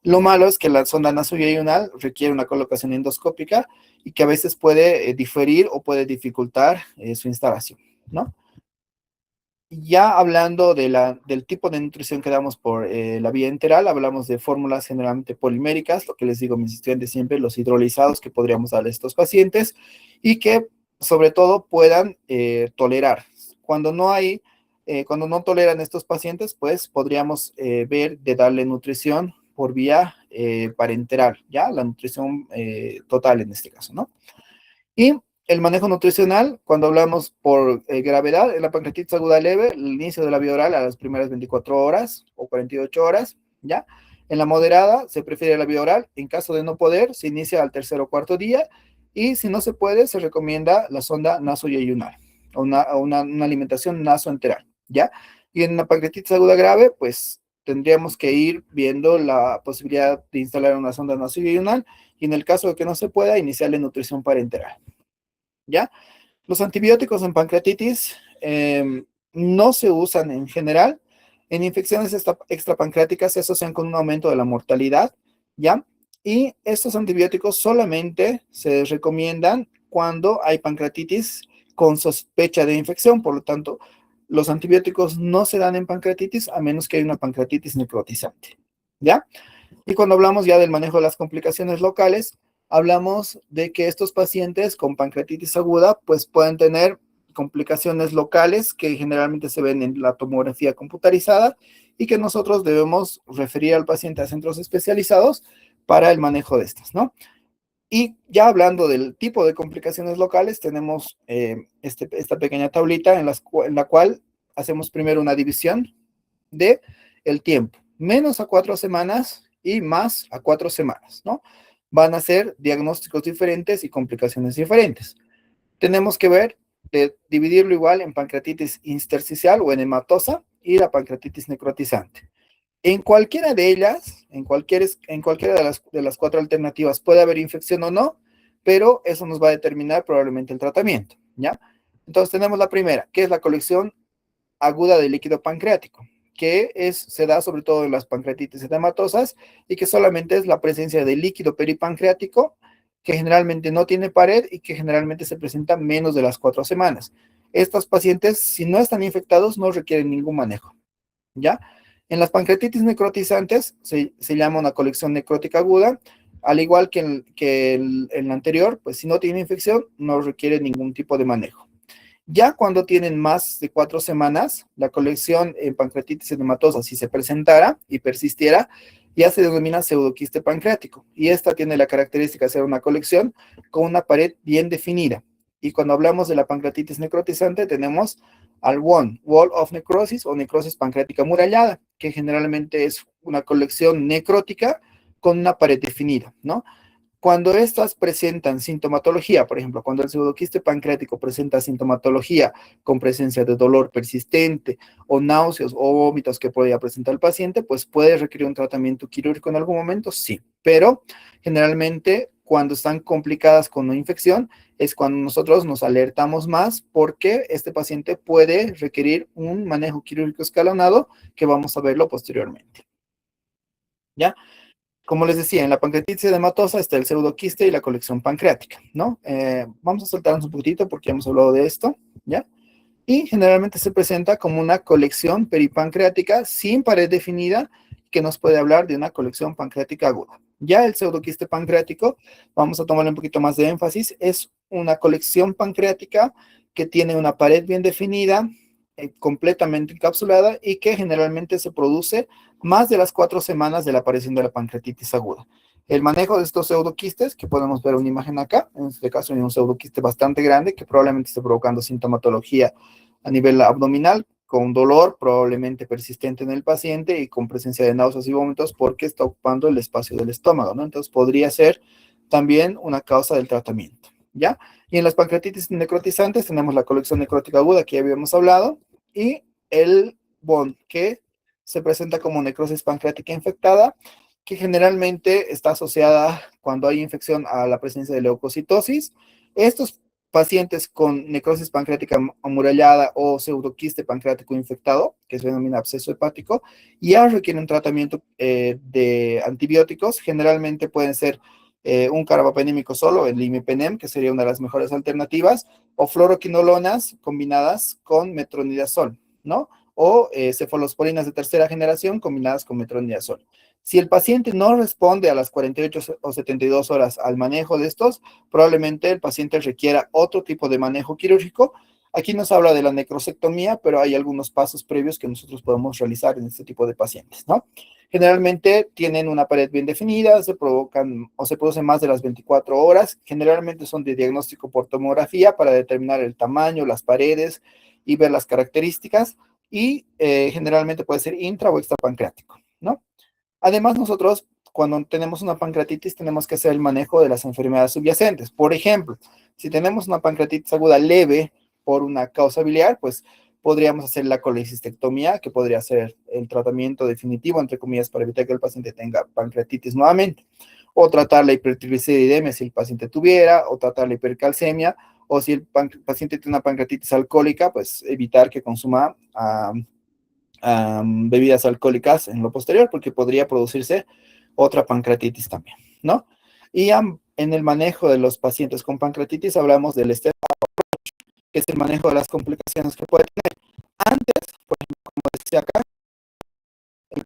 [SPEAKER 1] Lo malo es que la sonda nasoyeyunal requiere una colocación endoscópica y que a veces puede diferir o puede dificultar su instalación, ¿no? Ya hablando del tipo de nutrición que damos por la vía enteral, hablamos de fórmulas generalmente poliméricas, lo que les digo a mis estudiantes siempre, los hidrolizados que podríamos darle a estos pacientes y que sobre todo puedan tolerar. Cuando no hay, cuando no toleran estos pacientes, pues podríamos ver de darle nutrición por vía parenteral, ya la nutrición total en este caso, ¿no? Y el manejo nutricional, cuando hablamos por gravedad, en la pancreatitis aguda leve, el inicio de la vía oral a las primeras 24 horas o 48 horas, ¿ya? En la moderada se prefiere la vía oral, en caso de no poder, se inicia al tercer o cuarto día, y si no se puede, se recomienda la sonda nasoyeyunal, o una alimentación nasoenteral, ¿ya? Y en la pancreatitis aguda grave, pues tendríamos que ir viendo la posibilidad de instalar una sonda nasoyeyunal, y en el caso de que no se pueda, iniciarle nutrición parenteral. ¿Ya? Los antibióticos en pancreatitis no se usan en general. En infecciones extrapancreáticas se asocian con un aumento de la mortalidad, ¿ya? Y estos antibióticos solamente se recomiendan cuando hay pancreatitis con sospecha de infección. Por lo tanto, los antibióticos no se dan en pancreatitis a menos que haya una pancreatitis necrotizante, ¿ya? Y cuando hablamos ya del manejo de las complicaciones locales, hablamos de que estos pacientes con pancreatitis aguda pues pueden tener complicaciones locales que generalmente se ven en la tomografía computarizada y que nosotros debemos referir al paciente a centros especializados para el manejo de estas, ¿no? Y ya hablando del tipo de complicaciones locales, tenemos esta pequeña tablita en la cual hacemos primero una división de el tiempo, menos a 4 semanas y más a 4 semanas, ¿no? Van a ser diagnósticos diferentes y complicaciones diferentes. Tenemos que ver de dividirlo igual en pancreatitis intersticial o enematosa y la pancreatitis necrotizante. En cualquiera de ellas, en cualquiera de las 4 alternativas puede haber infección o no, pero eso nos va a determinar probablemente el tratamiento, ¿ya? Entonces tenemos la primera, que es la colección aguda de líquido pancreático, se da sobre todo en las pancreatitis edematosas y que solamente es la presencia de líquido peripancreático que generalmente no tiene pared y que generalmente se presenta menos de las 4 semanas. Estos pacientes, si no están infectados, no requieren ningún manejo, ¿ya? En las pancreatitis necrotizantes se llama una colección necrótica aguda, al igual que el anterior, pues si no tiene infección, no requiere ningún tipo de manejo. Ya cuando tienen más de 4 semanas, la colección en pancreatitis edematosa, si se presentara y persistiera, ya se denomina pseudoquiste pancreático. Y esta tiene la característica de ser una colección con una pared bien definida. Y cuando hablamos de la pancreatitis necrotizante, tenemos al WON, Wall of Necrosis o necrosis pancreática amurallada, que generalmente es una colección necrótica con una pared definida, ¿no? Cuando estas presentan sintomatología, por ejemplo, cuando el pseudoquiste pancreático presenta sintomatología con presencia de dolor persistente o náuseas o vómitos que podría presentar el paciente, pues puede requerir un tratamiento quirúrgico en algún momento, sí. Pero generalmente cuando están complicadas con una infección es cuando nosotros nos alertamos más porque este paciente puede requerir un manejo quirúrgico escalonado que vamos a verlo posteriormente. ¿Ya? Como les decía, en la pancreatitis edematosa está el pseudoquiste y la colección pancreática, ¿no? Vamos a soltarnos un poquitito porque ya hemos hablado de esto, ¿ya? Y generalmente se presenta como una colección peripancreática sin pared definida que nos puede hablar de una colección pancreática aguda. Ya el pseudoquiste pancreático, vamos a tomarle un poquito más de énfasis, es una colección pancreática que tiene una pared bien definida, completamente encapsulada y que generalmente se produce más de las 4 semanas de la aparición de la pancreatitis aguda. El manejo de estos pseudoquistes, que podemos ver una imagen acá, en este caso hay un pseudoquiste bastante grande que probablemente esté provocando sintomatología a nivel abdominal, con dolor probablemente persistente en el paciente y con presencia de náuseas y vómitos porque está ocupando el espacio del estómago, ¿no? Entonces podría ser también una causa del tratamiento, ¿ya? Y en las pancreatitis necrotizantes tenemos la colección necrótica aguda que ya habíamos hablado y el BON, que se presenta como necrosis pancreática infectada, que generalmente está asociada cuando hay infección a la presencia de leucocitosis. Estos pacientes con necrosis pancreática amurallada o pseudoquiste pancreático infectado, que se denomina absceso hepático, ya requieren un tratamiento de antibióticos. Generalmente pueden ser un carbapenémico solo, el imipenem, que sería una de las mejores alternativas, o fluoroquinolonas combinadas con metronidazol, ¿no? O cefalosporinas de tercera generación combinadas con metronidazol. Si el paciente no responde a las 48 o 72 horas al manejo de estos, probablemente el paciente requiera otro tipo de manejo quirúrgico. Aquí nos habla de la necrosectomía, pero hay algunos pasos previos que nosotros podemos realizar en este tipo de pacientes, ¿no? Generalmente tienen una pared bien definida, se provocan o se producen más de las 24 horas. Generalmente son de diagnóstico por tomografía para determinar el tamaño, las paredes y ver las características. Y generalmente puede ser intra o extrapancreático, ¿no? Además, nosotros cuando tenemos una pancreatitis tenemos que hacer el manejo de las enfermedades subyacentes. Por ejemplo, si tenemos una pancreatitis aguda leve por una causa biliar, pues podríamos hacer la colecistectomía, que podría ser el tratamiento definitivo, entre comillas, para evitar que el paciente tenga pancreatitis nuevamente. O tratar la hipertrigliceridemia si el paciente tuviera, o tratar la hipercalcemia, o si el paciente tiene una pancreatitis alcohólica, pues evitar que consuma bebidas alcohólicas en lo posterior, porque podría producirse otra pancreatitis también, ¿no? Y en el manejo de los pacientes con pancreatitis hablamos del STEP, que es el manejo de las complicaciones que puede tener. Antes, por ejemplo, como decía acá, el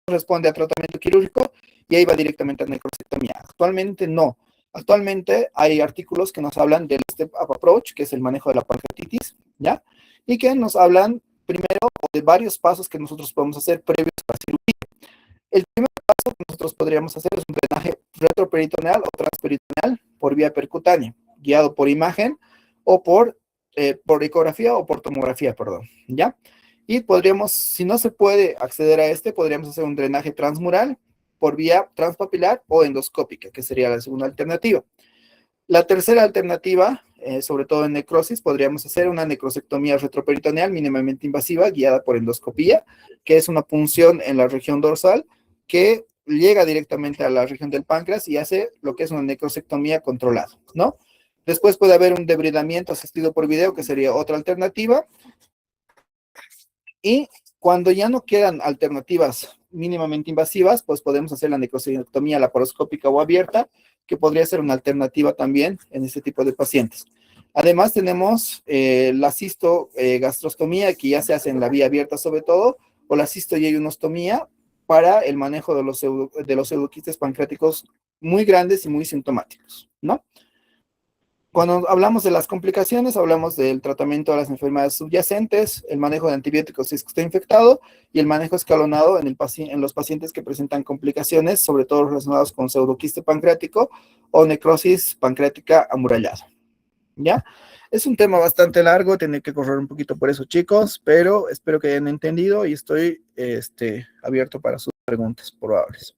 [SPEAKER 1] responde a tratamiento quirúrgico y ahí va directamente a necrosectomía. Actualmente no. Actualmente hay artículos que nos hablan del Step-Up Approach, que es el manejo de la pancreatitis, ¿ya? Y que nos hablan primero de varios pasos que nosotros podemos hacer previos a la cirugía. El primer paso que nosotros podríamos hacer es un drenaje retroperitoneal o transperitoneal por vía percutánea, guiado por imagen o por ecografía o por tomografía, perdón, ¿ya? Y podríamos, si no se puede acceder a este, podríamos hacer un drenaje transmural por vía transpapilar o endoscópica, que sería la segunda alternativa. La tercera alternativa, sobre todo en necrosis, podríamos hacer una necrosectomía retroperitoneal mínimamente invasiva guiada por endoscopía, que es una punción en la región dorsal que llega directamente a la región del páncreas y hace lo que es una necrosectomía controlada, ¿no? Después puede haber un debridamiento asistido por video, que sería otra alternativa. Y cuando ya no quedan alternativas mínimamente invasivas, pues podemos hacer la necrosectomía laparoscópica o abierta, que podría ser una alternativa también en este tipo de pacientes. Además tenemos la cistogastrostomía, que ya se hace en la vía abierta sobre todo, o la cistoyeyunostomía para el manejo de los pseudoquistes pancreáticos muy grandes y muy sintomáticos, ¿no? Cuando hablamos de las complicaciones, hablamos del tratamiento de las enfermedades subyacentes, el manejo de antibióticos si es que está infectado y el manejo escalonado en los pacientes que presentan complicaciones, sobre todo relacionados con pseudoquiste pancreático o necrosis pancreática amurallada. ¿Ya? Es un tema bastante largo, tiene que correr un poquito por eso, chicos, pero espero que hayan entendido y estoy abierto para sus preguntas probables.